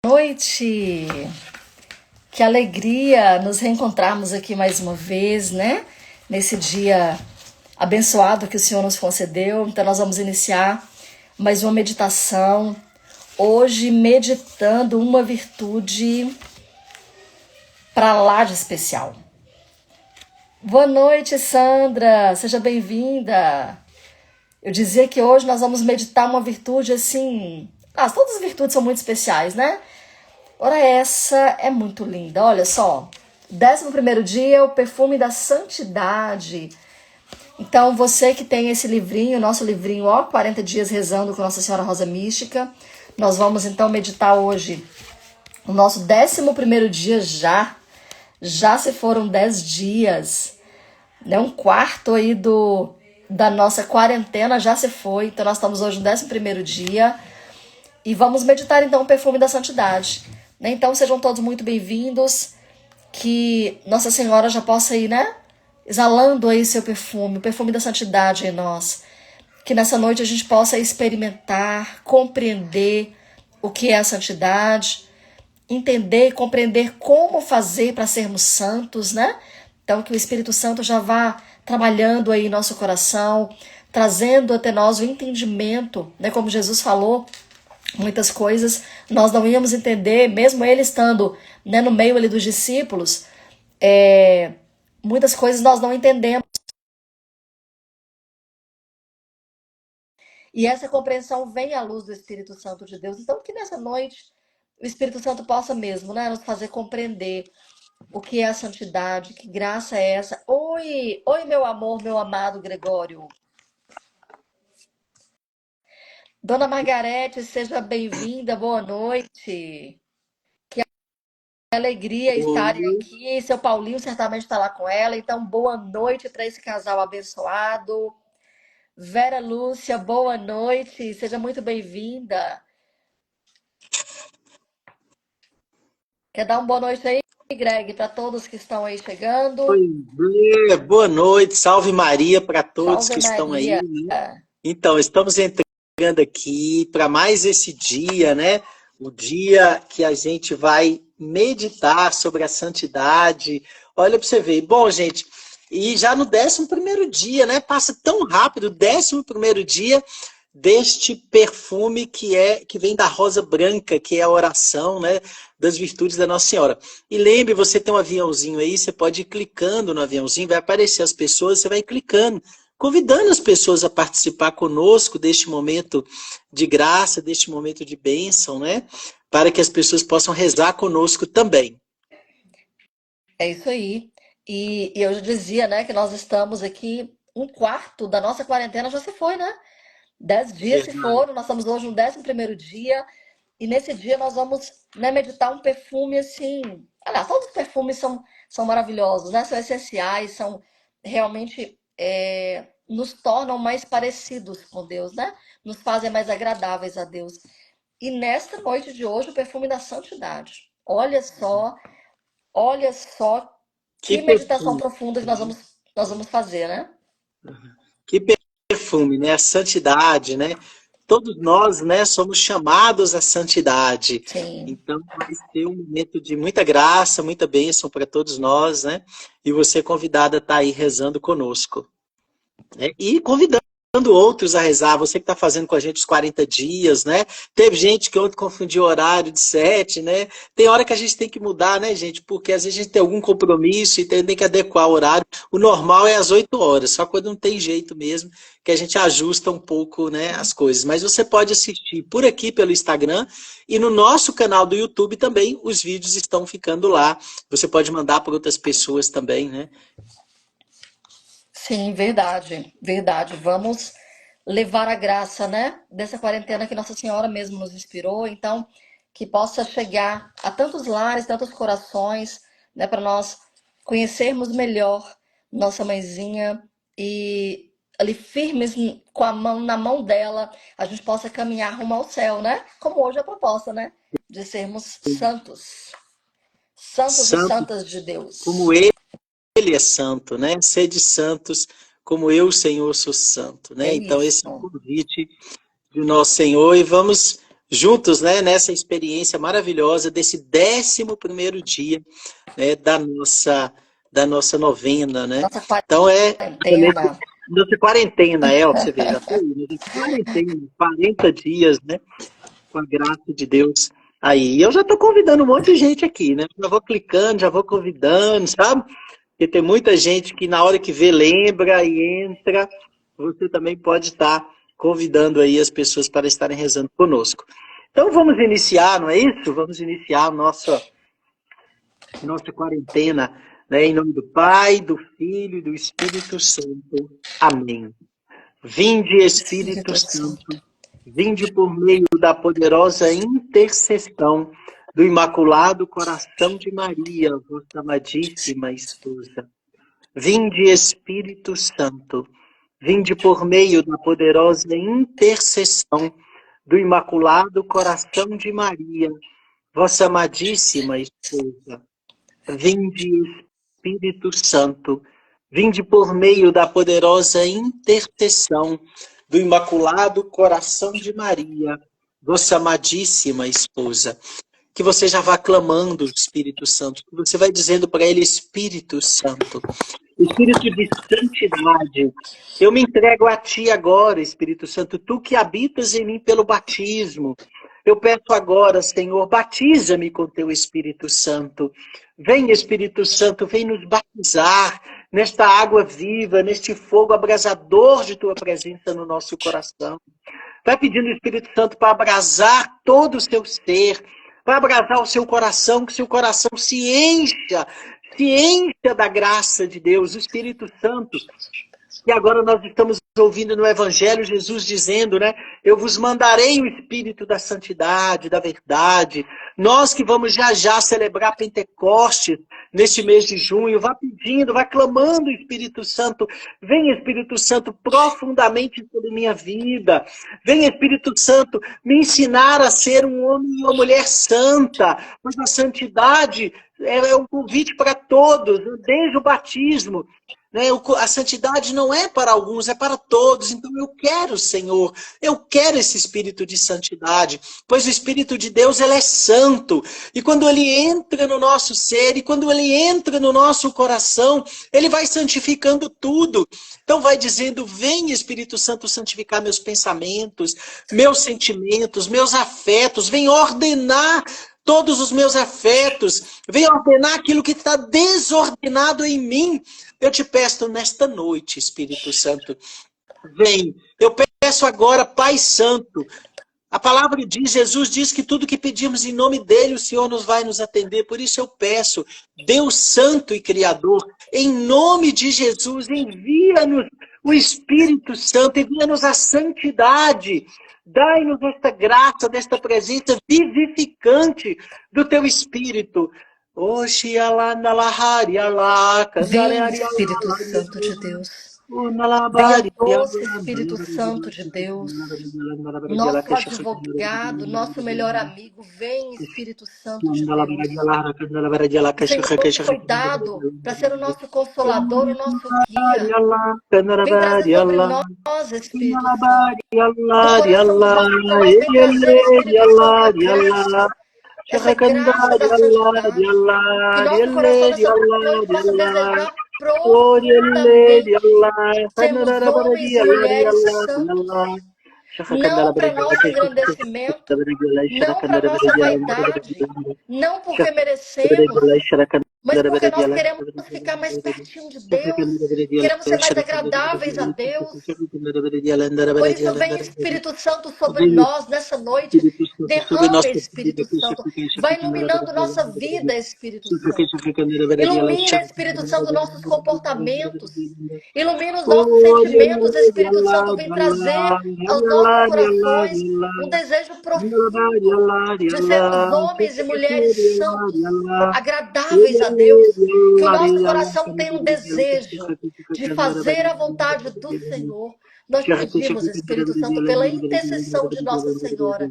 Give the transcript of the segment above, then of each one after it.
Noite! Que alegria nos reencontrarmos aqui mais uma vez, né? Nesse dia abençoado que o Senhor nos concedeu. Então nós vamos iniciar mais uma meditação. Hoje meditando uma virtude para lá de especial. Boa noite, Sandra! Seja bem-vinda! Eu dizia que hoje nós vamos meditar uma virtude assim... todas as virtudes são muito especiais, né? Ora, essa é muito linda. Olha só, 11º dia, o perfume da santidade. Então, você que tem esse livrinho, nosso livrinho, 40 dias rezando com Nossa Senhora Rosa Mística, nós vamos então meditar hoje o nosso 11º dia já. Já se foram 10 dias, né? Um quarto aí da nossa quarentena já se foi. Então, nós estamos hoje no 11º dia e vamos meditar então o perfume da santidade. Então, sejam todos muito bem-vindos, que Nossa Senhora já possa ir, né? Exalando aí seu perfume, o perfume da santidade em nós. Que nessa noite a gente possa experimentar, compreender o que é a santidade, entender e compreender como fazer para sermos santos, né? Então, que o Espírito Santo já vá trabalhando aí em nosso coração, trazendo até nós o entendimento, né? Como Jesus falou, muitas coisas nós não íamos entender, mesmo ele estando, né, no meio ali dos discípulos, muitas coisas nós não entendemos. E essa compreensão vem à luz do Espírito Santo de Deus. Então, que nessa noite o Espírito Santo possa mesmo, né, nos fazer compreender o que é a santidade, que graça é essa. Oi, meu amor, meu amado Gregório. Dona Margarete, seja bem-vinda, boa noite. Que alegria estarem Oi, aqui. Seu Paulinho certamente está lá com ela, então boa noite para esse casal abençoado. Vera Lúcia, boa noite, seja muito bem-vinda. Quer dar uma boa noite aí, Greg, para todos que estão aí chegando? boa noite, salve Maria para todos Salve que estão aí, Maria. né? Então, estamos entrando aqui para mais esse dia, né? O dia que a gente vai meditar sobre a santidade. Olha para você ver. Bom, gente, e já no 11º dia, né? Passa tão rápido, o 11º dia deste perfume que vem da rosa branca, que é a oração, né? Das virtudes da Nossa Senhora. E lembre, você tem um aviãozinho aí, você pode ir clicando no aviãozinho, vai aparecer as pessoas, você vai clicando, convidando as pessoas a participar conosco deste momento de graça, deste momento de bênção, né? Para que as pessoas possam rezar conosco também. É isso aí. E eu já dizia, né, que nós estamos aqui, um quarto da nossa quarentena já se foi, né? 10 dias se Verdade. foram, nós estamos hoje no 11º dia, e nesse dia nós vamos, né, meditar um perfume assim. Aliás, todos os perfumes são maravilhosos, né? São essenciais, são realmente nos tornam mais parecidos com Deus, né? Nos fazem mais agradáveis a Deus. E nesta noite de hoje, o perfume da santidade. Olha só Que que meditação perfume, profunda que nós vamos fazer, né? que perfume, né? A santidade, né? Todos nós, né, somos chamados à santidade. Sim. Então, vai ser um momento de muita graça, muita bênção para todos nós, né? E você convidada a estar aí rezando conosco, né? E convidando outros a rezar, você que está fazendo com a gente os 40 dias, né? Teve gente que ontem confundiu o horário de 7, né? Tem hora que a gente tem que mudar, né, gente? Porque às vezes a gente tem algum compromisso e tem que adequar o horário. O normal é às 8 horas, só quando não tem jeito mesmo, que a gente ajusta um pouco, né, as coisas. Mas você pode assistir por aqui pelo Instagram e no nosso canal do YouTube também, os vídeos estão ficando lá. Você pode mandar para outras pessoas também, né? Sim, verdade, verdade. Vamos levar a graça, né, dessa quarentena que Nossa Senhora mesmo nos inspirou, então que possa chegar a tantos lares, tantos corações, né, para nós conhecermos melhor nossa mãezinha e ali firmes com a mão na mão dela, a gente possa caminhar rumo ao céu, né? Como hoje é a proposta, né, de sermos santos, santos e Santo santas de como Deus. Ele é santo, né? Sede santos, como eu, Senhor, sou santo, É né? Então, esse é o isso. convite do nosso Senhor e vamos juntos, né, nessa experiência maravilhosa desse 11º dia, né, da nossa novena, né? Nossa Então quarentena. nossa quarentena, ó, pra você ver, já tô aí, né? Quarentena, 40 dias, né? Com a graça de Deus. Aí eu já tô convidando um monte de gente aqui, né? Já vou clicando, já vou convidando, sabe? Porque tem muita gente que na hora que vê lembra e entra. Você também pode estar convidando aí as pessoas para estarem rezando conosco. Então vamos iniciar, não é isso? Vamos iniciar a nossa quarentena, né? Em nome do Pai, do Filho e do Espírito Santo. Amém. Vinde, Espírito Espírito Santo, Santo. vinde por meio da poderosa intercessão do Imaculado Coração de Maria, vossa amadíssima esposa. Vinde, Espírito Santo, vinde por meio da poderosa intercessão do Imaculado Coração de Maria, vossa amadíssima esposa. Vinde, Espírito Santo, vinde por meio da poderosa intercessão do Imaculado Coração de Maria, vossa amadíssima esposa. Que você já vá clamando o Espírito Santo, que você vai dizendo para ele, Espírito Santo, Espírito de santidade, eu me entrego a ti agora, Espírito Santo, tu que habitas em mim pelo batismo. Eu peço agora, Senhor, batiza-me com teu Espírito Santo. Vem, Espírito Santo, vem nos batizar nesta água viva, neste fogo abrasador de tua presença no nosso coração. Vai pedindo o Espírito Santo para abrasar todo o seu ser, para abrasar o seu coração, que seu coração se encha da graça de Deus, o Espírito Santo. E agora nós estamos ouvindo no Evangelho Jesus dizendo, né? Eu vos mandarei o Espírito da santidade, da verdade. Nós que vamos já celebrar Pentecostes neste mês de junho, vá pedindo, vá clamando o Espírito Santo. Vem, Espírito Santo, profundamente sobre minha vida. Vem, Espírito Santo, me ensinar a ser um homem e uma mulher santa. Pois a santidade é um convite para todos, desde o batismo. A santidade não é para alguns, é para todos. Então eu quero, Senhor, eu quero esse espírito de santidade, pois o Espírito de Deus, ele é santo. E quando ele entra no nosso ser, e quando ele entra no nosso coração, ele vai santificando tudo. Então vai dizendo, vem Espírito Santo santificar meus pensamentos, meus sentimentos, meus afetos, vem ordenar todos os meus afetos, vem ordenar aquilo que está desordenado em mim. Eu te peço nesta noite, Espírito Santo, vem. Eu peço agora, Pai Santo, a palavra diz, Jesus diz que tudo que pedimos em nome dele, o Senhor nos vai nos atender. Por isso eu peço, Deus Santo e Criador, em nome de Jesus, envia-nos o Espírito Santo, envia-nos a santidade. Dai-nos esta graça, desta presença vivificante do teu Espírito. Vem, Espírito Santo de Deus. Venha, doce Espírito Santo de Deus. Nosso advogado, nosso melhor amigo. Vem, Espírito Santo de Deus. O Senhor foi dado para ser o nosso consolador, o nosso guia. Vem trazer sobre nós, Espírito Santo. Do coração vazio, vem trazer, Espírito Santo, a graça. Essa graça da santidade. Que nosso coração nessa noite possa desejar profundamente sermos homens e mulheres santos. Não para nosso engrandecimento, não para nossa vaidade, não porque merecemos, mas porque nós queremos ficar mais pertinho de Deus, queremos ser mais agradáveis a Deus. Por isso vem Espírito Santo sobre nós nessa noite, derrama Espírito Santo, vai iluminando nossa vida, Espírito Santo. Ilumina, Espírito Santo, nossos comportamentos, ilumina os nossos sentimentos, Espírito Santo, vem trazer aos nossos corações um desejo profundo de sermos homens e mulheres santos, agradáveis a Deus, que o nosso coração tenha um desejo de fazer a vontade do Senhor. Nós te pedimos, Espírito Santo, pela intercessão de Nossa Senhora.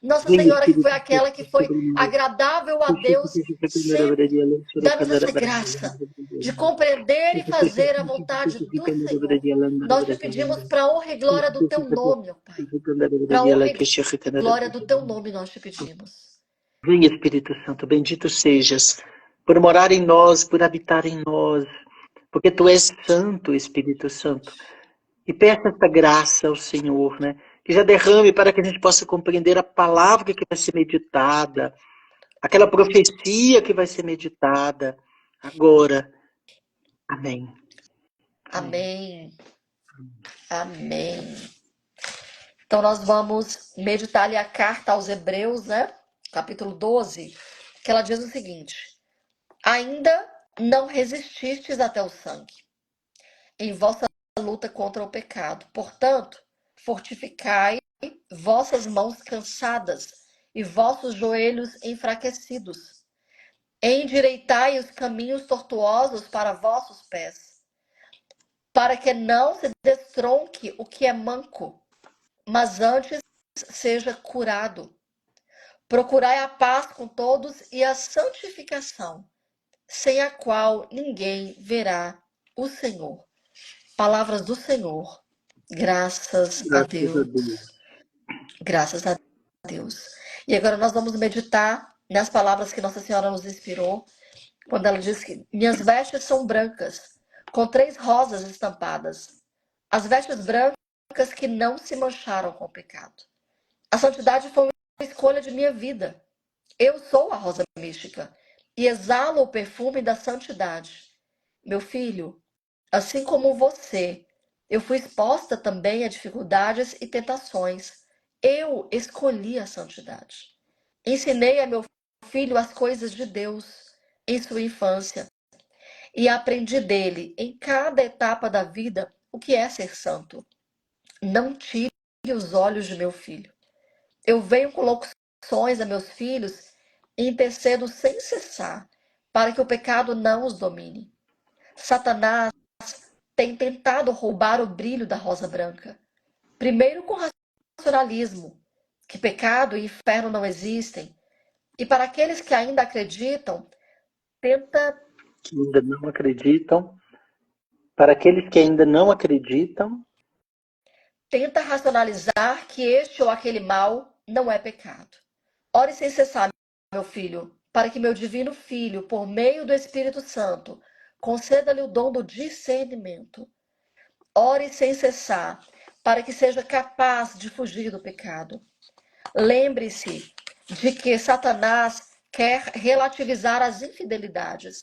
Nossa Vem, Senhora, que Espírito foi aquela que foi agradável a Deus sempre. Dá-nos essa graça de compreender e fazer a vontade do Senhor. Nós te pedimos para a honra e glória do teu nome, ó Pai. Para a honra e glória do teu nome nós te pedimos. Vem, Espírito Santo, bendito sejas, por morar em nós, por habitar em nós, porque tu és santo, Espírito Santo. E peça essa graça ao Senhor, né? Que já derrame para que a gente possa compreender a palavra que vai ser meditada, aquela profecia que vai ser meditada agora. Amém. Amém. Amém. Então nós vamos meditar ali a carta aos Hebreus, né? Capítulo 12, que ela diz o seguinte: ainda não resististes até o sangue em vossa luta contra o pecado. Portanto, fortificai vossas mãos cansadas e vossos joelhos enfraquecidos. Endireitai os caminhos tortuosos para vossos pés, para que não se destronque o que é manco, mas antes seja curado. Procurai a paz com todos e a santificação, sem a qual ninguém verá o Senhor. Palavras do Senhor. Graças a Graças a Deus. Deus. Graças a Deus. E agora nós vamos meditar nas palavras que Nossa Senhora nos inspirou, quando ela diz que minhas vestes são brancas, com 3 rosas estampadas. As vestes brancas que não se mancharam com o pecado. A santidade foi uma escolha de minha vida. Eu sou a rosa mística e exalo o perfume da santidade. Meu filho, assim como você, eu fui exposta também a dificuldades e tentações. Eu escolhi a santidade. Ensinei a meu filho as coisas de Deus em sua infância e aprendi dele, em cada etapa da vida, o que é ser santo. Não tire os olhos de meu filho. Eu venho com locuções a meus filhos e intercedo sem cessar para que o pecado não os domine. Satanás tem tentado roubar o brilho da rosa branca. Primeiro com racionalismo, que pecado e inferno não existem. E para aqueles que ainda acreditam, tenta Que ainda não acreditam. Para aqueles que ainda não acreditam, racionalizar que este ou aquele mal não é pecado. Ore sem cessar, meu filho, para que meu divino Filho, por meio do Espírito Santo, conceda-lhe o dom do discernimento. Ore sem cessar, para que seja capaz de fugir do pecado. Lembre-se de que Satanás quer relativizar as infidelidades,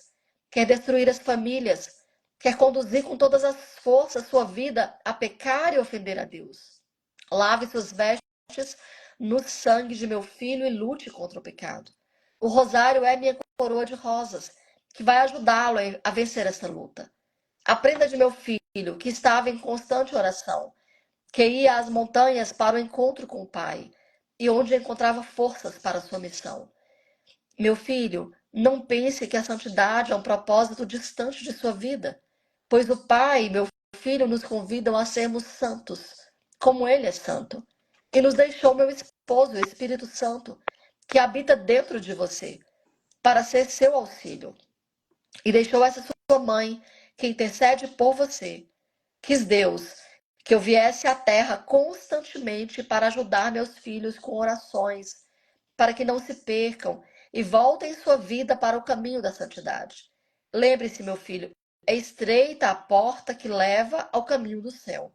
quer destruir as famílias, quer conduzir com todas as forças sua vida a pecar e ofender a Deus. Lave suas vestes no sangue de meu filho e lute contra o pecado. O rosário é minha coroa de rosas, que vai ajudá-lo a vencer essa luta. Aprenda de meu filho, que estava em constante oração, que ia às montanhas para o encontro com o Pai, e onde encontrava forças para a sua missão. Meu filho, não pense que a santidade é um propósito distante de sua vida, pois o Pai e meu filho nos convidam a sermos santos, como Ele é santo. E nos deixou meu esposo, o Espírito Santo, que habita dentro de você, para ser seu auxílio. E deixou essa sua mãe, que intercede por você. Quis Deus que eu viesse à terra constantemente para ajudar meus filhos com orações, para que não se percam e voltem sua vida para o caminho da santidade. Lembre-se, meu filho, é estreita a porta que leva ao caminho do céu.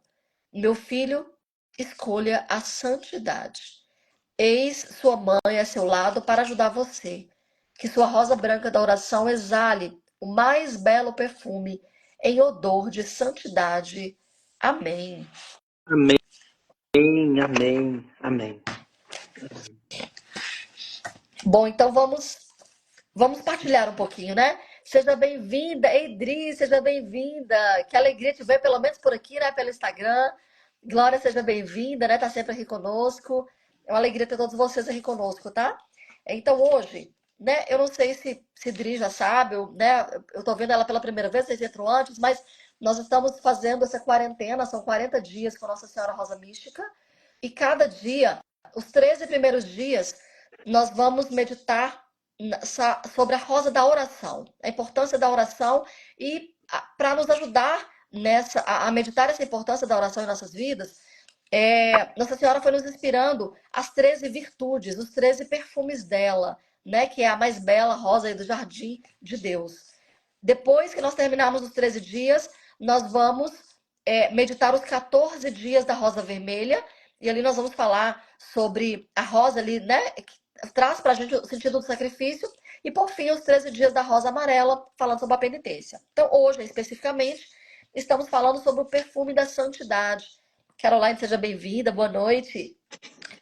Meu filho, escolha a santidade. Eis sua mãe a seu lado para ajudar você. Que sua rosa branca da oração exale o mais belo perfume em odor de santidade. Amém. amém, amém, amém. Bom, então vamos partilhar um pouquinho, né? Seja bem-vinda, Edri, seja bem-vinda. Que alegria te ver, pelo menos por aqui, né? Pelo Instagram. Glória, seja bem-vinda, né? Tá sempre aqui conosco. É uma alegria ter todos vocês aqui conosco, tá? Então, hoje, né? Eu não sei se Dri já sabe, né? Eu tô vendo ela pela primeira vez, vocês entram antes, mas nós estamos fazendo essa quarentena, são 40 dias com Nossa Senhora Rosa Mística, e cada dia, os 13 primeiros dias, nós vamos meditar sobre a rosa da oração, a importância da oração e para nos ajudar a meditar essa importância da oração em nossas vidas, Nossa Senhora foi nos inspirando as 13 virtudes, os 13 perfumes dela, né? Que é a mais bela rosa aí do jardim de Deus. Depois que nós terminarmos os 13 dias, nós vamos meditar os 14 dias da rosa vermelha. E ali nós vamos falar sobre a rosa ali, né? Que traz pra gente o sentido do sacrifício. E por fim, os 13 dias da rosa amarela, falando sobre a penitência. Então, hoje, especificamente, estamos falando sobre o perfume da santidade. Caroline, seja bem-vinda, boa noite.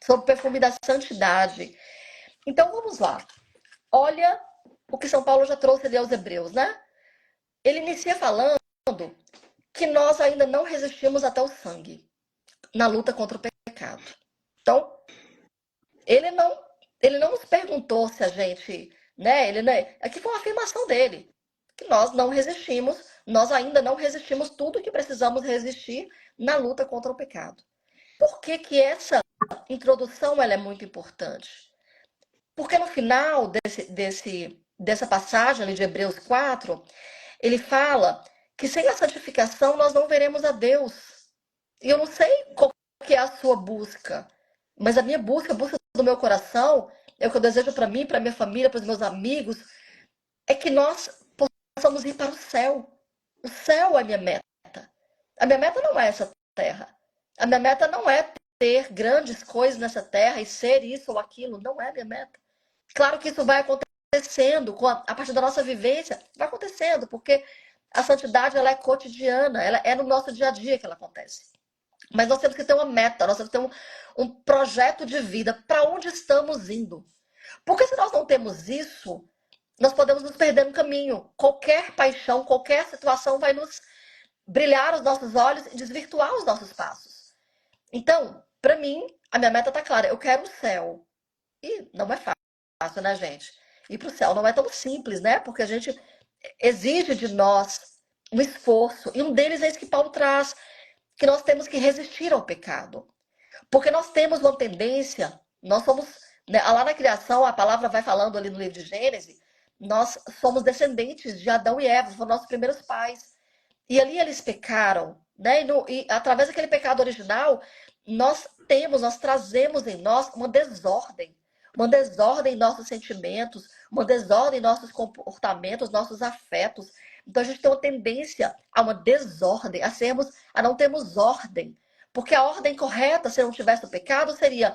Sobre o perfume da santidade. Então, vamos lá. Olha o que São Paulo já trouxe ali aos Hebreus, né? Ele inicia falando que nós ainda não resistimos até o sangue na luta contra o pecado. Então, ele não nos perguntou se a gente, né? Aqui foi uma afirmação dele, que nós não resistimos, nós ainda não resistimos tudo que precisamos resistir na luta contra o pecado. Por que que essa introdução ela é muito importante? Porque no final dessa passagem ali de Hebreus 4, ele fala que sem a santificação nós não veremos a Deus. E eu não sei qual que é a sua busca, mas a minha busca, a busca do meu coração, é o que eu desejo para mim, para minha família, para os meus amigos, é que nós possamos ir para o céu. O céu é a minha meta. A minha meta não é essa terra. A minha meta não é ter grandes coisas nessa terra e ser isso ou aquilo. Não é a minha meta. Claro que isso vai acontecendo a partir da nossa vivência, vai acontecendo, porque a santidade ela é cotidiana, ela é no nosso dia a dia que ela acontece. Mas nós temos que ter uma meta, nós temos que ter um projeto de vida para onde estamos indo. Porque se nós não temos isso, nós podemos nos perder no caminho. Qualquer paixão, qualquer situação vai nos brilhar os nossos olhos e desvirtuar os nossos passos. Então, para mim, a minha meta está clara. Eu quero o céu. E não é fácil, né, gente? Ir para o céu não é tão simples, né? Porque a gente exige de nós um esforço. E um deles é esse que Paulo traz, que nós temos que resistir ao pecado. Porque nós temos uma tendência, nós somos, né, lá na criação, a palavra vai falando ali no livro de Gênesis, nós somos descendentes de Adão e Eva, foram nossos primeiros pais. E ali eles pecaram, né? E através daquele pecado original, nós trazemos em nós uma desordem em nossos sentimentos, uma desordem em nossos comportamentos, nossos afetos. Então a gente tem uma tendência a uma desordem, a não termos ordem. Porque a ordem correta, se não tivesse o pecado, seria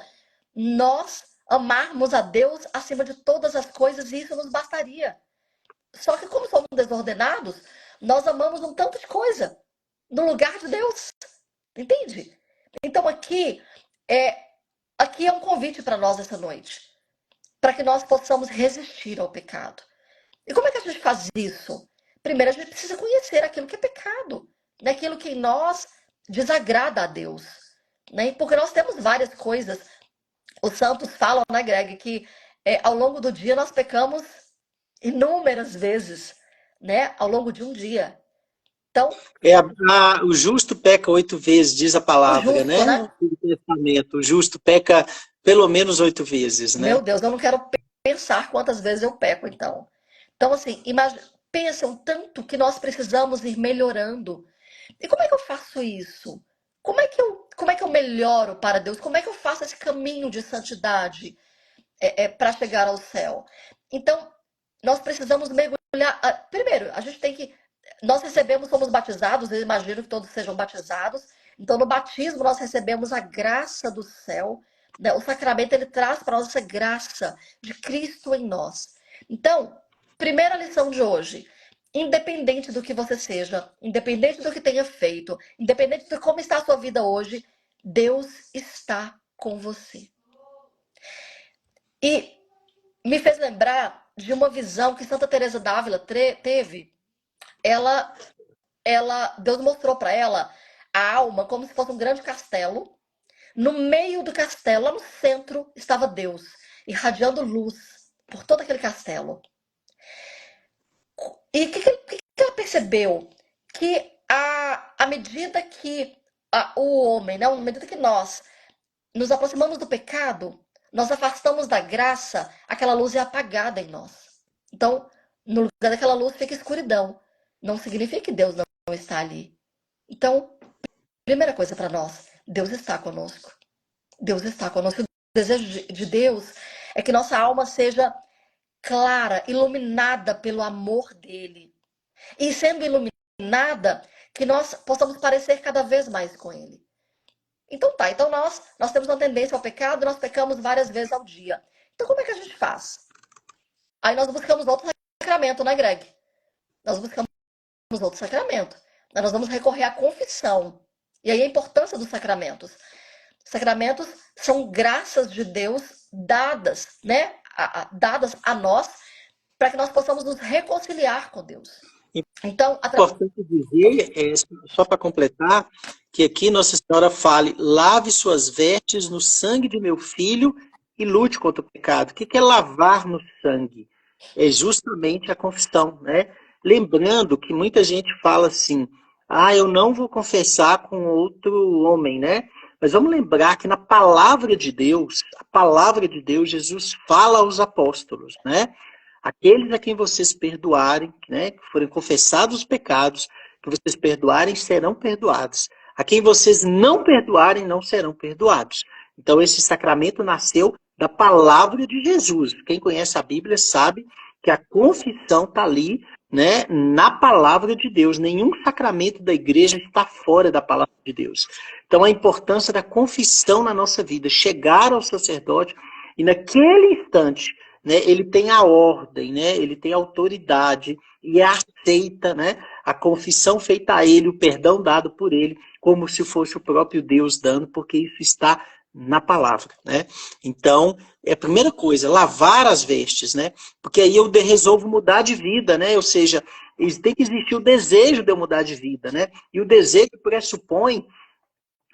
nós amarmos a Deus acima de todas as coisas e isso nos bastaria. Só que como somos desordenados, nós amamos um tanto de coisa no lugar de Deus. Entende? Então é, aqui é um convite para nós essa noite, para que nós possamos resistir ao pecado. E como é que a gente faz isso? Primeiro, a gente precisa conhecer aquilo que é pecado, né? Aquilo que em nós desagrada a Deus. Né? Porque nós temos várias coisas. Os santos falam, né, Greg, que ao longo do dia nós pecamos inúmeras vezes, né? Ao longo de um dia. Então, O justo peca 8 vezes, diz a o palavra, justo, né? né? No Testamento. O justo peca pelo menos 8 vezes, Meu né? Deus, eu não quero pensar quantas vezes eu peco, então. Então, assim, pensa um tanto que nós precisamos ir melhorando. E como é que eu faço isso? Como é que eu melhoro para Deus? Como é que eu faço esse caminho de santidade para chegar ao céu? Então, nós precisamos mergulhar. Primeiro, a gente tem que. Nós recebemos, somos batizados, eu imagino que todos sejam batizados. Então, no batismo, nós recebemos a graça do céu. Né? O sacramento ele traz para nós essa graça de Cristo em nós. Então, primeira lição de hoje. Independente do que você seja, independente do que tenha feito, independente de como está a sua vida hoje, Deus está com você. E me fez lembrar de uma visão que Santa Teresa d'Ávila teve. Deus mostrou para ela a alma como se fosse um grande castelo. No meio do castelo, lá no centro, estava Deus, irradiando luz. por todo aquele castelo. E o que ela percebeu? Que à medida que o homem, né, à medida que nós nos aproximamos do pecado, nós afastamos da graça, aquela luz é apagada em nós. Então, no lugar daquela luz fica escuridão. Não significa que Deus não está ali. Então, primeira coisa para nós, Deus está conosco. Deus está conosco. O desejo de Deus é que nossa alma seja clara, iluminada pelo amor dele. E sendo iluminada, que nós possamos parecer cada vez mais com ele. Então tá, então nós temos uma tendência ao pecado, nós pecamos várias vezes ao dia. Então como é que a gente faz? Aí nós buscamos outro sacramento, né, Greg? Nós buscamos outro sacramento. Nós vamos recorrer à confissão. E aí a importância dos sacramentos. Os sacramentos são graças de Deus dadas, né? Dadas a nós, para que nós possamos nos reconciliar com Deus. Então, importante dizer, só para completar, que aqui Nossa Senhora fale, lave suas vestes no sangue de meu filho e lute contra o pecado. O que é lavar no sangue? É justamente a confissão, né? Lembrando que muita gente fala assim, eu não vou confessar com outro homem, né? Mas vamos lembrar que na palavra de Deus, Jesus fala aos apóstolos, né? Aqueles a quem vocês perdoarem, né, que forem confessados os pecados, que vocês perdoarem, serão perdoados. A quem vocês não perdoarem, não serão perdoados. Então, esse sacramento nasceu da palavra de Jesus. Quem conhece a Bíblia sabe que a confissão está ali, né, na palavra de Deus. Nenhum sacramento da igreja está fora da palavra de Deus. Então, a importância da confissão na nossa vida, chegar ao sacerdote e naquele instante, né, ele tem a ordem, né, ele tem a autoridade e aceita, né, a confissão feita a ele, o perdão dado por ele, como se fosse o próprio Deus dando, porque isso está na palavra, né? Então, é a primeira coisa, lavar as vestes, né? Porque aí eu resolvo mudar de vida, né? Ou seja, tem que existir o desejo de eu mudar de vida, né? E o desejo pressupõe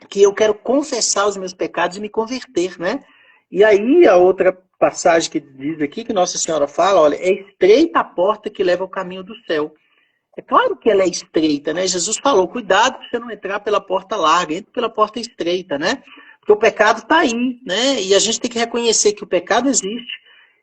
que eu quero confessar os meus pecados e me converter, né? E aí a outra passagem que diz aqui, que Nossa Senhora fala, olha, é estreita a porta que leva ao caminho do céu. É claro que ela é estreita, né? Jesus falou, cuidado para você não entrar pela porta larga, entre pela porta estreita, né? Porque o pecado está aí, né? E a gente tem que reconhecer que o pecado existe,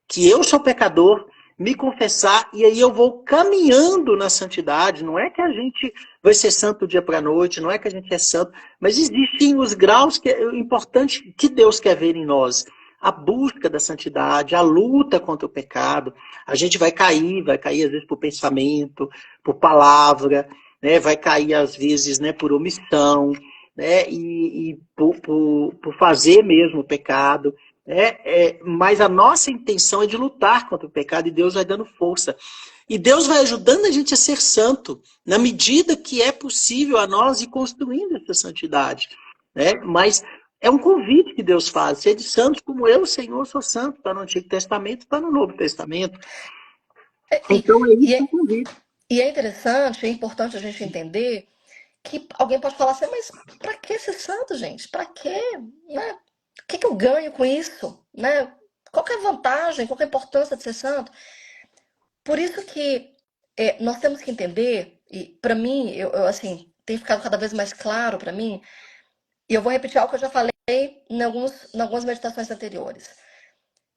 que eu sou pecador, me confessar, e aí eu vou caminhando na santidade. Não é que a gente vai ser santo do dia para a noite, não é que a gente é santo, mas existem os graus que é importante que Deus quer ver em nós. A busca da santidade, a luta contra o pecado. A gente vai cair às vezes por pensamento, por palavra, né? Vai cair às vezes, né, por omissão, né? E por fazer mesmo o pecado. Mas a nossa intenção é de lutar contra o pecado e Deus vai dando força. E Deus vai ajudando a gente a ser santo, na medida que é possível a nós ir construindo essa santidade, né? Mas é um convite que Deus faz, sede santos como eu, Senhor, sou santo, está no Antigo Testamento, está no Novo Testamento. Então é isso e, o convite. e é interessante, é importante a gente entender que alguém pode falar assim, mas para que ser santo, gente? Para quê? Né? O que eu ganho com isso? Né? Qual que é a vantagem? Qual que é a importância de ser santo? Por isso que nós temos que entender, e para mim, eu assim, tem ficado cada vez mais claro para mim, e eu vou repetir algo que eu já falei em algumas meditações anteriores.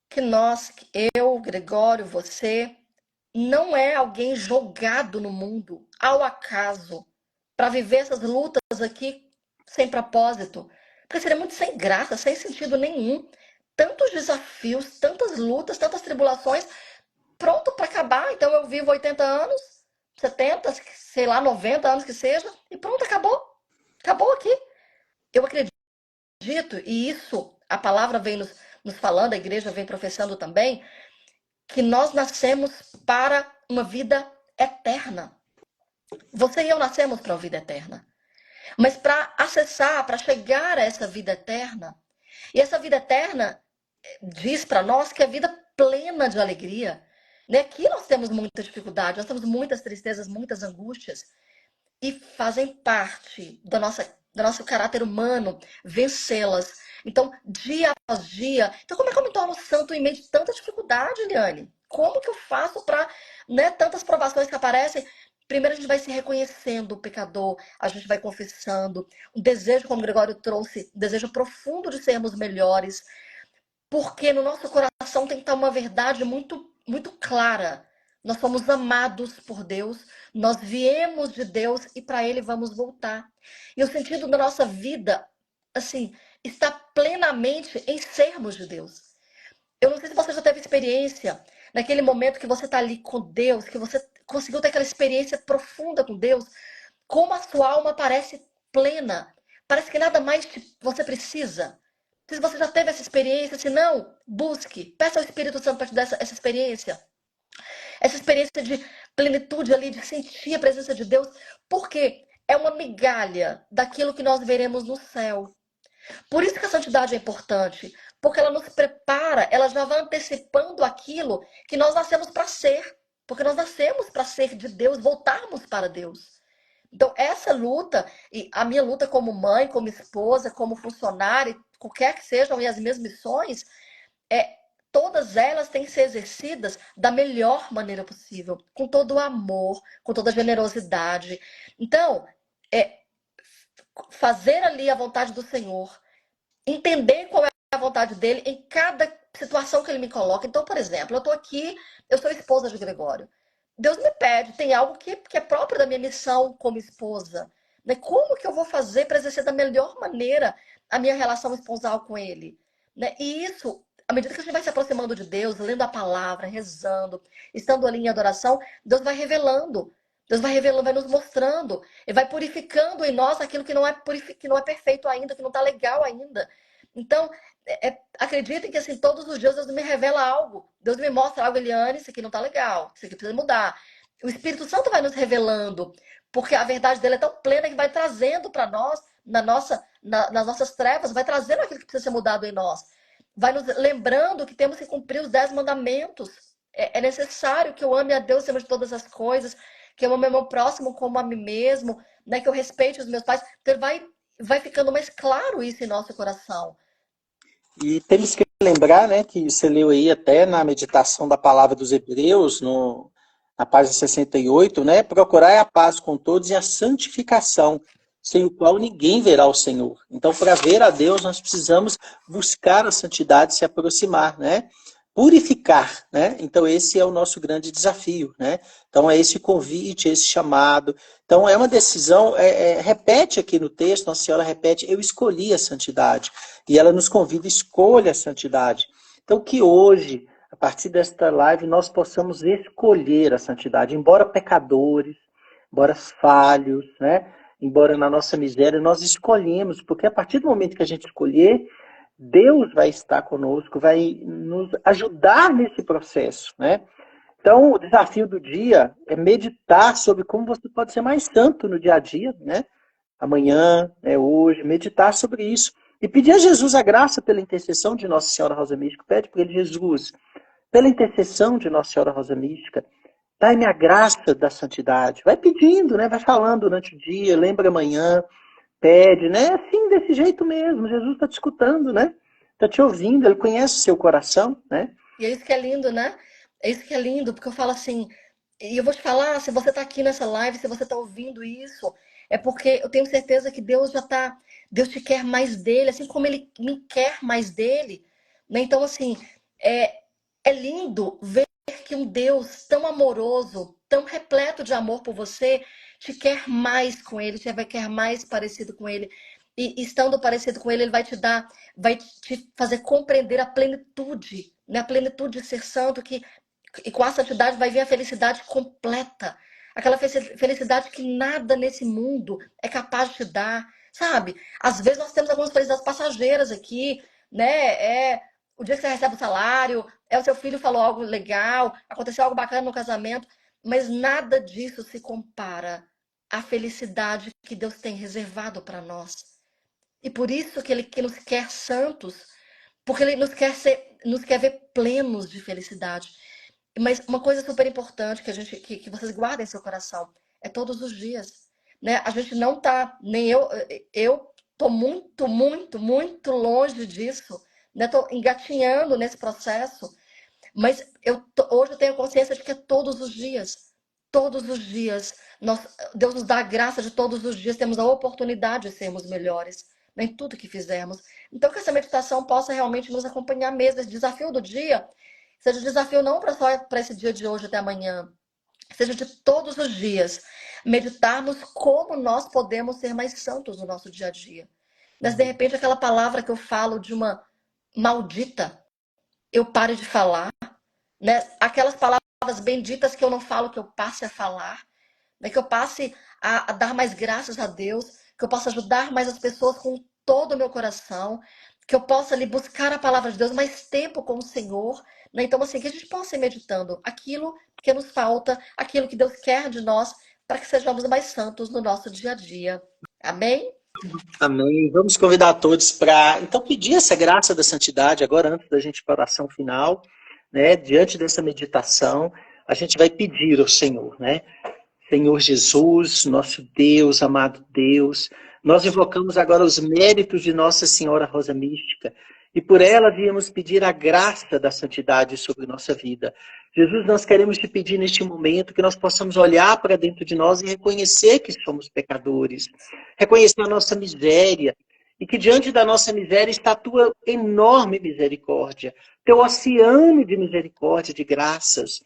Que nós, eu, Gregório, você, não é alguém jogado no mundo ao acaso para viver essas lutas aqui sem propósito. Porque seria muito sem graça, sem sentido nenhum. Tantos desafios, tantas lutas, tantas tribulações, pronto para acabar. Então eu vivo 80 anos, 70, sei lá, 90 anos que seja, e pronto, acabou. Acabou aqui. Eu acredito, e isso a palavra vem nos falando, a igreja vem professando também, que nós nascemos para uma vida eterna. Você e eu nascemos para uma vida eterna. Mas para acessar, para chegar a essa vida eterna, e essa vida eterna diz para nós que é vida plena de alegria. Né? Aqui nós temos muita dificuldade, nós temos muitas tristezas, muitas angústias, e fazem parte do nosso caráter humano vencê-las. Então, dia após dia. Então, como é que eu me torno santo em meio de tanta dificuldade, Eliane? Como que eu faço para, né, tantas provações que aparecem? Primeiro a gente vai se reconhecendo o pecador, a gente vai confessando, um desejo, como o Gregório trouxe, um desejo profundo de sermos melhores, porque no nosso coração tem que estar uma verdade muito, muito clara. Nós somos amados por Deus, nós viemos de Deus e para Ele vamos voltar. E o sentido da nossa vida, assim, está plenamente em sermos de Deus. Eu não sei se você já teve experiência naquele momento que você está ali com Deus, que você conseguiu ter aquela experiência profunda com Deus, como a sua alma parece plena. Parece que nada mais você precisa. Se você já teve essa experiência, se não, busque. Peça ao Espírito Santo para te dar essa experiência. Essa experiência de plenitude ali, de sentir a presença de Deus. Porque é uma migalha daquilo que nós veremos no céu. Por isso que a santidade é importante. Porque ela nos prepara, ela já vai antecipando aquilo que nós nascemos para ser. Porque nós nascemos para ser de Deus, voltarmos para Deus. Então, essa luta, e a minha luta como mãe, como esposa, como funcionária, qualquer que sejam as minhas missões, todas elas têm que ser exercidas da melhor maneira possível, com todo o amor, com toda a generosidade. Então, é, fazer ali a vontade do Senhor, entender qual é a vontade dele em cada situação que ele me coloca. Então, por exemplo, eu estou aqui, eu sou esposa de Gregório. Deus me pede, tem algo que é próprio da minha missão como esposa. Né? Como que eu vou fazer para exercer da melhor maneira a minha relação esponsal com ele? Né? E isso, à medida que a gente vai se aproximando de Deus, lendo a palavra, rezando, estando ali em adoração, Deus vai revelando. Deus vai revelando, vai nos mostrando. E vai purificando em nós aquilo que não é perfeito ainda, que não está legal ainda. Então, acreditem que assim, todos os dias Deus me revela algo. Deus me mostra algo, Eliane, isso aqui não tá legal, isso aqui precisa mudar. O Espírito Santo vai nos revelando, porque a verdade dele é tão plena que vai trazendo para nós, nas nossas trevas, vai trazendo aquilo que precisa ser mudado em nós. Vai nos lembrando que temos que cumprir os 10 mandamentos. É necessário que eu ame a Deus acima de todas as coisas, que eu ame o meu próximo como a mim mesmo, né, que eu respeite os meus pais. Então, vai ficando mais claro isso em nosso coração. E temos que lembrar, né, que você leu aí até na meditação da palavra dos Hebreus, na página 68, né, procurar a paz com todos e a santificação, sem o qual ninguém verá o Senhor. Então, para ver a Deus, nós precisamos buscar a santidade, se aproximar, né? Purificar, né? Então esse é o nosso grande desafio, né? Então é esse convite, esse chamado. Então é uma decisão, repete aqui no texto, Nossa Senhora repete, eu escolhi a santidade. E ela nos convida, escolha a santidade. Então que hoje, a partir desta live, nós possamos escolher a santidade, embora pecadores, embora falhos, né? Embora na nossa miséria, nós escolhemos, porque a partir do momento que a gente escolher, Deus vai estar conosco, vai nos ajudar nesse processo, né? Então, o desafio do dia é meditar sobre como você pode ser mais santo no dia a dia, né? Amanhã, né, hoje, meditar sobre isso. E pedir a Jesus a graça pela intercessão de Nossa Senhora Rosa Mística. Pede para ele, Jesus, pela intercessão de Nossa Senhora Rosa Mística, dai-me a graça da santidade. Vai pedindo, né? Vai falando durante o dia, lembra amanhã, pede, né? Assim, desse jeito mesmo. Jesus está te escutando, né? Está te ouvindo, ele conhece o seu coração, né? E é isso que é lindo, né? É isso que é lindo, porque eu falo assim, e eu vou te falar, se você tá aqui nessa live, se você tá ouvindo isso, é porque eu tenho certeza que Deus te quer mais dele, assim como ele me quer mais dele, né? Então, assim, é, é lindo ver que um Deus tão amoroso, tão repleto de amor por você, te quer mais com ele, te vai quer mais parecido com ele. E estando parecido com ele, ele vai te dar, vai te fazer compreender a plenitude, né? A plenitude de ser santo, e com a santidade vai vir a felicidade completa. Aquela felicidade que nada nesse mundo é capaz de te dar, sabe? Às vezes nós temos algumas felicidades passageiras aqui, né? É o dia que você recebe o salário, é o seu filho falou algo legal, aconteceu algo bacana no casamento, mas nada disso se compara à felicidade que Deus tem reservado para nós. E por isso que ele que nos quer santos, porque ele nos quer ver plenos de felicidade. Mas uma coisa super importante que vocês guardem em seu coração é todos os dias, né? A gente não tá, nem eu tô muito, muito, muito longe disso, né? Tô engatinhando nesse processo, mas hoje eu tenho consciência de que é todos os dias, Deus nos dá a graça de todos os dias, temos a oportunidade de sermos melhores, né, em tudo que fizermos. Então, que essa meditação possa realmente nos acompanhar mesmo, esse desafio do dia, seja um desafio não só para esse dia de hoje até amanhã, seja de todos os dias, meditarmos como nós podemos ser mais santos no nosso dia a dia. Mas, de repente, aquela palavra que eu falo de uma maldita, eu pare de falar, né? Aquelas palavras benditas que eu não falo, que eu passe a falar, né? Que eu passe a dar mais graças a Deus, que eu possa ajudar mais as pessoas com todo o meu coração, que eu possa ali buscar a palavra de Deus, mais tempo com o Senhor, né? Então, assim, que a gente possa ir meditando aquilo que nos falta, aquilo que Deus quer de nós, para que sejamos mais santos no nosso dia a dia. Amém? Amém. Vamos convidar todos para, então, pedir essa graça da santidade agora, antes da gente ir para a oração final, né? Diante dessa meditação, a gente vai pedir ao Senhor, né? Senhor Jesus, nosso Deus, amado Deus, nós invocamos agora os méritos de Nossa Senhora Rosa Mística e por ela viemos pedir a graça da santidade sobre nossa vida. Jesus, nós queremos te pedir neste momento que nós possamos olhar para dentro de nós e reconhecer que somos pecadores, reconhecer a nossa miséria e que diante da nossa miséria está a tua enorme misericórdia, teu oceano de misericórdia, de graças.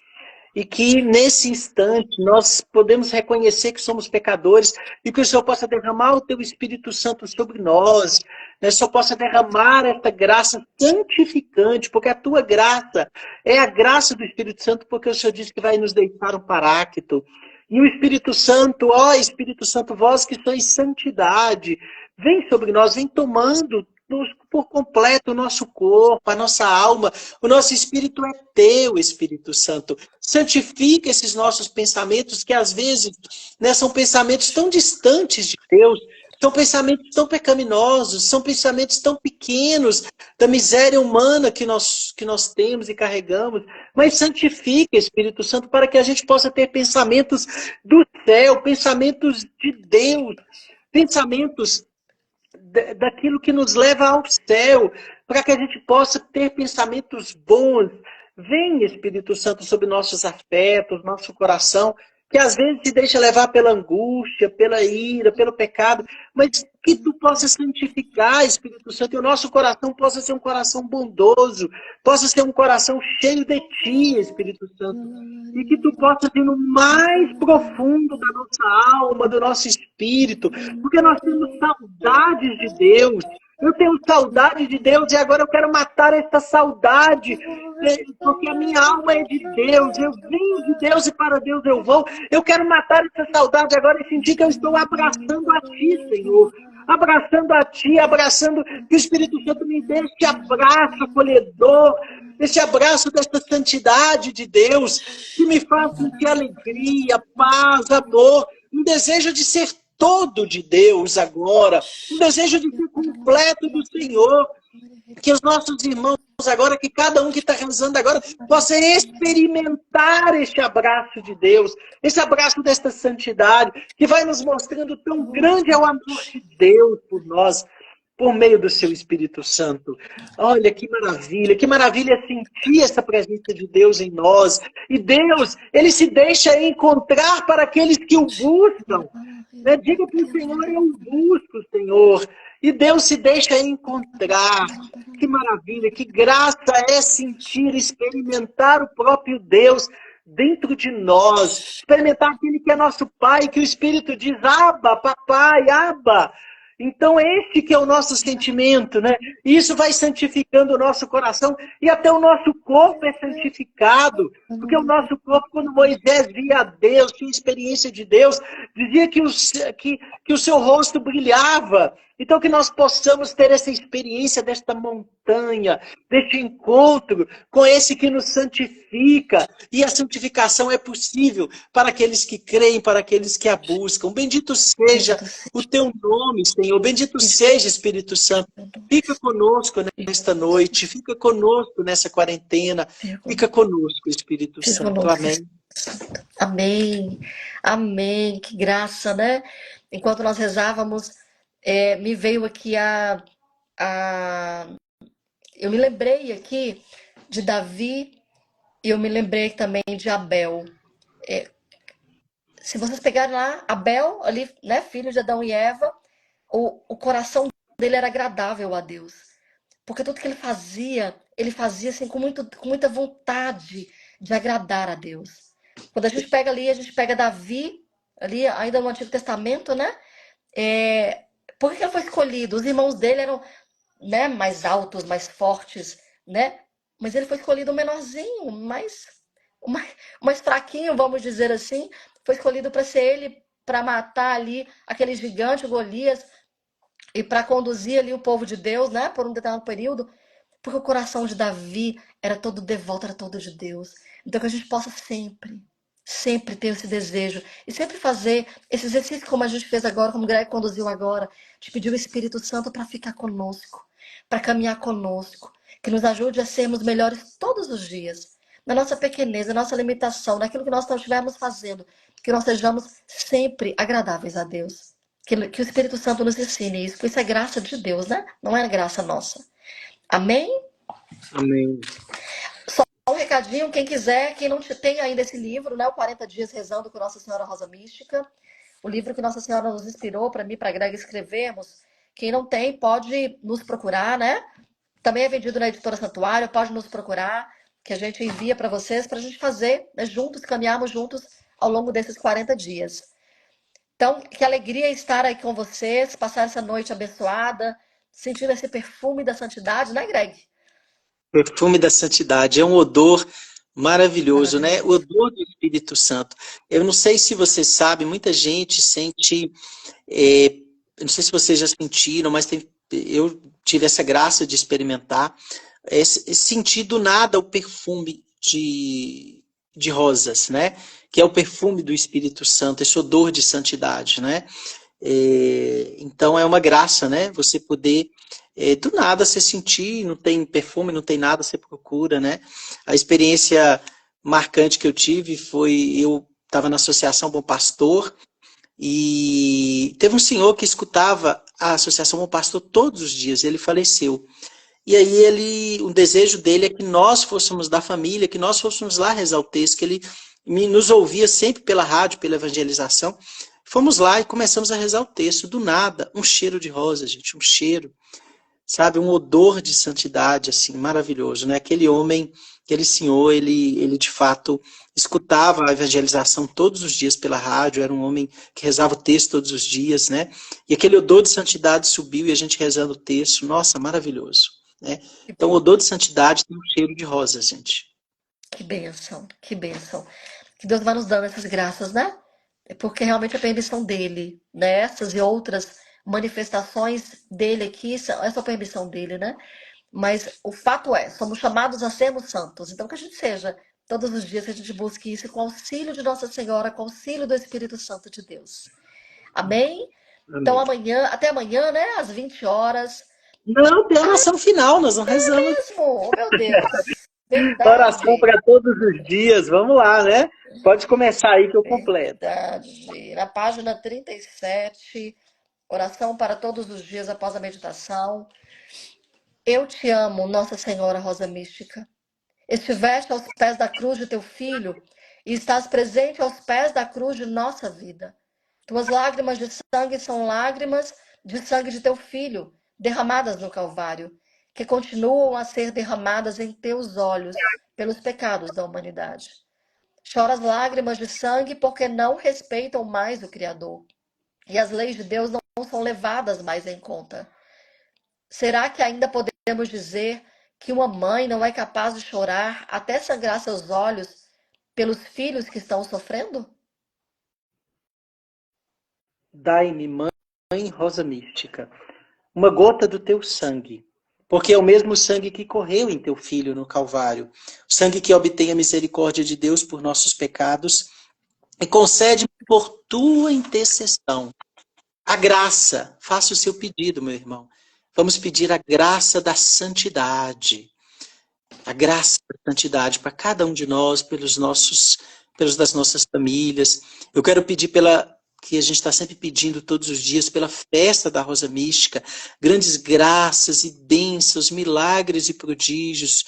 E que nesse instante nós podemos reconhecer que somos pecadores e que o Senhor possa derramar o teu Espírito Santo sobre nós, né? O Senhor possa derramar essa graça santificante, porque a tua graça é a graça do Espírito Santo, porque o Senhor disse que vai nos deixar um paráclito. E o Espírito Santo, ó Espírito Santo, vós que sois santidade, vem sobre nós, vem tomando por completo o nosso corpo, a nossa alma, o nosso espírito é teu, Espírito Santo. Santifica esses nossos pensamentos, que às vezes, né, são pensamentos tão distantes de Deus, são pensamentos tão pecaminosos, são pensamentos tão pequenos da miséria humana que nós temos e carregamos. Mas santifica, Espírito Santo, para que a gente possa ter pensamentos do céu, pensamentos de Deus, pensamentos daquilo que nos leva ao céu, para que a gente possa ter pensamentos bons. Vem, Espírito Santo, sobre nossos afetos, nosso coração, que às vezes se deixa levar pela angústia, pela ira, pelo pecado, mas que tu possa santificar, Espírito Santo, e o nosso coração possa ser um coração bondoso, possa ser um coração cheio de ti, Espírito Santo, e que tu possas ir no mais profundo da nossa alma, do nosso espírito, porque nós temos saudades de Deus. Eu tenho saudade de Deus e agora eu quero matar essa saudade, porque a minha alma é de Deus, eu venho de Deus e para Deus eu vou. Eu quero matar essa saudade agora e sentir que eu estou abraçando a Ti, Senhor. Abraçando a Ti, abraçando, que o Espírito Santo me dê este abraço acolhedor, esse abraço dessa santidade de Deus, que me faz sentir alegria, paz, amor, um desejo de ser todo de Deus agora, um desejo de ser completo do Senhor, que os nossos irmãos agora, que cada um que está rezando agora, possa experimentar este abraço de Deus, esse abraço desta santidade, que vai nos mostrando tão grande é o amor de Deus por nós, por meio do seu Espírito Santo. Olha que maravilha sentir essa presença de Deus em nós. E Deus, Ele se deixa encontrar para aqueles que o buscam. Né? Diga para o Senhor, eu o busco, Senhor. E Deus se deixa encontrar. Que maravilha, que graça é sentir, experimentar o próprio Deus dentro de nós. Experimentar aquele que é nosso Pai, que o Espírito diz, Abba, papai, Abba. Então esse que é o nosso sentimento, né? E isso vai santificando o nosso coração e até o nosso corpo é santificado. Porque o nosso corpo, quando Moisés via a Deus, tinha experiência de Deus, dizia que o seu rosto brilhava. Então que nós possamos ter essa experiência desta montanha, deste encontro com esse que nos santifica. E a santificação é possível para aqueles que creem, para aqueles que a buscam. Bendito seja o teu nome, Senhor. Bendito seja, Espírito Santo. Fica conosco nesta noite, fica conosco nessa quarentena. Fica conosco, Espírito Santo. Amém. Amém. Amém. Que graça, né? Enquanto nós rezávamos, me veio aqui a. Eu me lembrei aqui de Davi e eu me lembrei também de Abel. Se vocês pegarem lá, Abel, ali, né, filho de Adão e Eva, o coração dele era agradável a Deus. Porque tudo que ele fazia assim, com muita vontade de agradar a Deus. Quando a gente pega ali, a gente pega Davi, ali ainda no Antigo Testamento, né? É, por que ele foi escolhido? Os irmãos dele eram, né, mais altos, mais fortes, né? Mas ele foi escolhido o menorzinho, o mais fraquinho, vamos dizer assim. Foi escolhido para ser ele, para matar ali aquele gigante, Golias, e para conduzir ali o povo de Deus, né, por um determinado período. Porque o coração de Davi era todo devoto, era todo de Deus. Então que a gente possa sempre, sempre ter esse desejo. E sempre fazer esse exercício como a gente fez agora, como o Greg conduziu agora. De pedir o Espírito Santo para ficar conosco, para caminhar conosco. Que nos ajude a sermos melhores todos os dias. Na nossa pequeneza, na nossa limitação, naquilo que nós estivermos fazendo. Que nós sejamos sempre agradáveis a Deus. Que o Espírito Santo nos ensine isso. Porque isso é graça de Deus, né? Não é graça nossa. Amém? Amém. Só um recadinho, quem quiser, quem não tem ainda esse livro, né? O 40 Dias Rezando com Nossa Senhora Rosa Mística. O livro que Nossa Senhora nos inspirou para mim, para a Greg escrevermos. Quem não tem, pode nos procurar, né? Também é vendido na Editora Santuário, pode nos procurar, que a gente envia para vocês, para a gente fazer, né, juntos, caminharmos juntos ao longo desses 40 dias. Então, que alegria estar aí com vocês, passar essa noite abençoada, sentindo esse perfume da santidade, né, Greg? Perfume da santidade é um odor maravilhoso, né? O Maravilhoso. odor do Espírito Santo. Eu não sei se você sabe, muita gente sente. Eu não sei se vocês já sentiram, mas eu tive essa graça de experimentar. Sentir do nada o perfume de rosas, né? Que é o perfume do Espírito Santo, esse odor de santidade, né? Então é uma graça, né? Você poder do nada você sentir, não tem perfume, não tem nada, você procura, né? A experiência marcante que eu tive foi, eu estava na Associação Bom Pastor e teve um senhor que escutava a Associação Bom Pastor todos os dias, ele faleceu. E aí o desejo dele é que nós fôssemos da família, que nós fôssemos lá rezar o texto, que ele nos ouvia sempre pela rádio, pela evangelização. Fomos lá e começamos a rezar o texto, do nada, um cheiro de rosa, gente, um cheiro, sabe, um odor de santidade, assim, maravilhoso, né? Aquele homem, aquele senhor, ele de fato escutava a evangelização todos os dias pela rádio, era um homem que rezava o texto todos os dias, né? E aquele odor de santidade subiu e a gente rezando o texto, nossa, maravilhoso, né? Que Então, o bom. odor de santidade tem um cheiro de rosa, gente. Que bênção, que bênção. Que Deus vai nos dando essas graças, né? É porque realmente é permissão dele, né? Essas e outras manifestações dele aqui, é só permissão dele, né? Mas o fato é, somos chamados a sermos santos. Então que a gente seja, todos os dias, que a gente busque isso com o auxílio de Nossa Senhora, com o auxílio do Espírito Santo de Deus. Amém? Então Amém. até amanhã, né? Às 20 horas. Não, tem oração final, nós não rezamos. Mesmo, oh, meu Deus. Oração Verdade. para todos os dias, vamos lá, né? Pode começar aí que eu completo. Verdade. Na página 37, oração para todos os dias após a meditação. Eu te amo, Nossa Senhora Rosa Mística. Estiveste aos pés da cruz de teu filho e estás presente aos pés da cruz de nossa vida. Tuas lágrimas de sangue são lágrimas de sangue de teu filho, derramadas no Calvário, que continuam a ser derramadas em teus olhos pelos pecados da humanidade. Choras lágrimas de sangue porque não respeitam mais o Criador. E as leis de Deus não são levadas mais em conta. Será que ainda podemos dizer que uma mãe não é capaz de chorar até sangrar seus olhos pelos filhos que estão sofrendo? Dai-me, Mãe Rosa Mística, uma gota do teu sangue, porque é o mesmo sangue que correu em teu Filho no Calvário, o sangue que obtém a misericórdia de Deus por nossos pecados, e concede por tua intercessão a graça. Faça o seu pedido, meu irmão. Vamos pedir a graça da santidade, a graça da santidade para cada um de nós, pelos das nossas famílias. Eu quero pedir que a gente está sempre pedindo todos os dias pela festa da Rosa Mística, grandes graças e bênçãos, milagres e prodígios,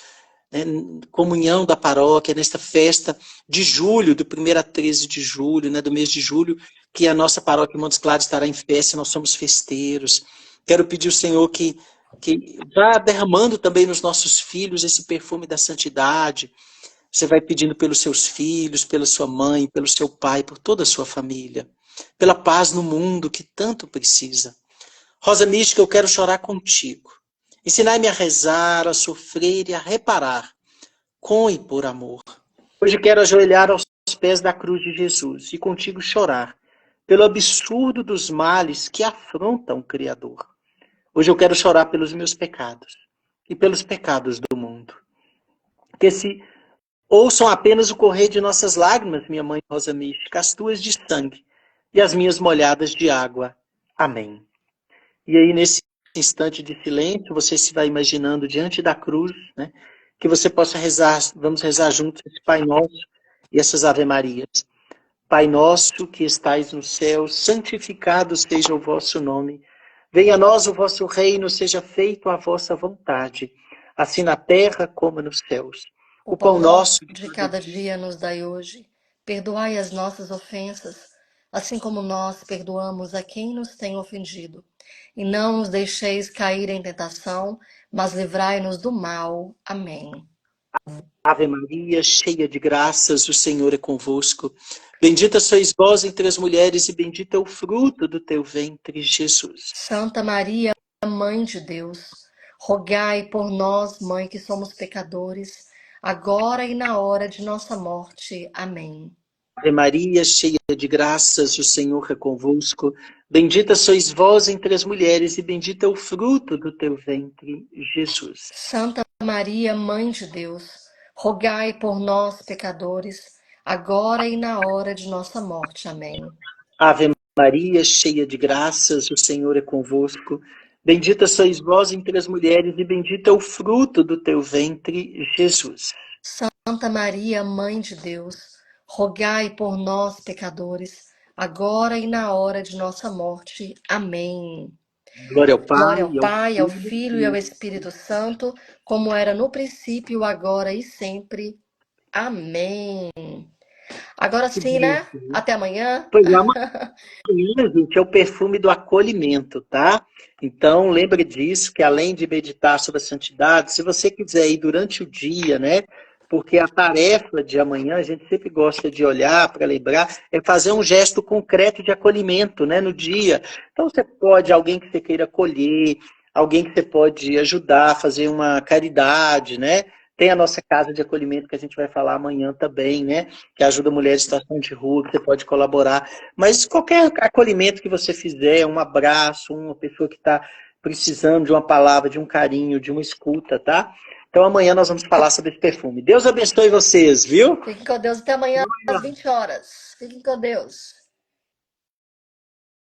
né, comunhão da paróquia, nesta festa de julho, do 1º a 13 de julho, né, do mês de julho, que a nossa paróquia Montes Claros estará em festa, nós somos festeiros. Quero pedir ao Senhor que vá derramando também nos nossos filhos esse perfume da santidade. Você vai pedindo pelos seus filhos, pela sua mãe, pelo seu pai, por toda a sua família, pela paz no mundo que tanto precisa. Rosa Mística, eu quero chorar contigo. Ensinai-me a rezar, a sofrer e a reparar, com e por amor. Hoje quero ajoelhar aos pés da cruz de Jesus e contigo chorar, pelo absurdo dos males que afrontam o Criador. Hoje eu quero chorar pelos meus pecados e pelos pecados do mundo. Que se ouçam apenas o correr de nossas lágrimas, minha mãe Rosa Mística, as tuas de sangue e as minhas molhadas de água. Amém. E aí, nesse instante de silêncio, você se vai imaginando diante da cruz, né, que você possa rezar, vamos rezar juntos esse Pai Nosso e essas Ave Marias. Pai nosso que estais no céu, santificado seja o vosso nome. Venha a nós o vosso reino, seja feito a vossa vontade, assim na terra como nos céus. O O pão pão nosso nosso de cada dia nos dai hoje. Perdoai as nossas ofensas, assim como nós perdoamos a quem nos tem ofendido. E não nos deixeis cair em tentação, mas livrai-nos do mal. Amém. Ave Maria, cheia de graças, o Senhor é convosco. Bendita sois vós entre as mulheres e bendito é o fruto do teu ventre, Jesus. Santa Maria, Mãe de Deus, rogai por nós, Mãe, que somos pecadores, agora e na hora de nossa morte. Amém. Ave Maria, cheia de graças, o Senhor é convosco. Bendita sois vós entre as mulheres e bendito é o fruto do teu ventre, Jesus. Santa Maria, Mãe de Deus, rogai por nós, pecadores, agora e na hora de nossa morte. Amém. Ave Maria, cheia de graças, o Senhor é convosco. Bendita sois vós entre as mulheres e bendito é o fruto do teu ventre, Jesus. Santa Maria, Mãe de Deus, rogai por nós, pecadores, agora e na hora de nossa morte. Amém. Glória ao Glória ao Pai, ao Pai, ao Filho Filho e e ao ao Espírito Santo, como era no princípio, agora e sempre. Amém. Agora sim, Espírito. né? Até amanhã. Pois é, amanhã, gente, é o perfume do acolhimento, tá? Então, lembre disso, que além de meditar sobre a santidade, se você quiser ir durante o dia, né? Porque a tarefa de amanhã, a gente sempre gosta de olhar para lembrar, é fazer um gesto concreto de acolhimento, né, no dia. Então, você pode, alguém que você queira acolher, alguém que você pode ajudar, fazer uma caridade, né? Tem a nossa casa de acolhimento que a gente vai falar amanhã também, né? Que ajuda mulheres em situação de rua, que você pode colaborar. Mas qualquer acolhimento que você fizer, um abraço, uma pessoa que está precisando de uma palavra, de um carinho, de uma escuta, tá? Então amanhã nós vamos falar sobre esse perfume. Deus abençoe vocês, viu? Fiquem com Deus até amanhã às 20 horas. Fiquem com Deus.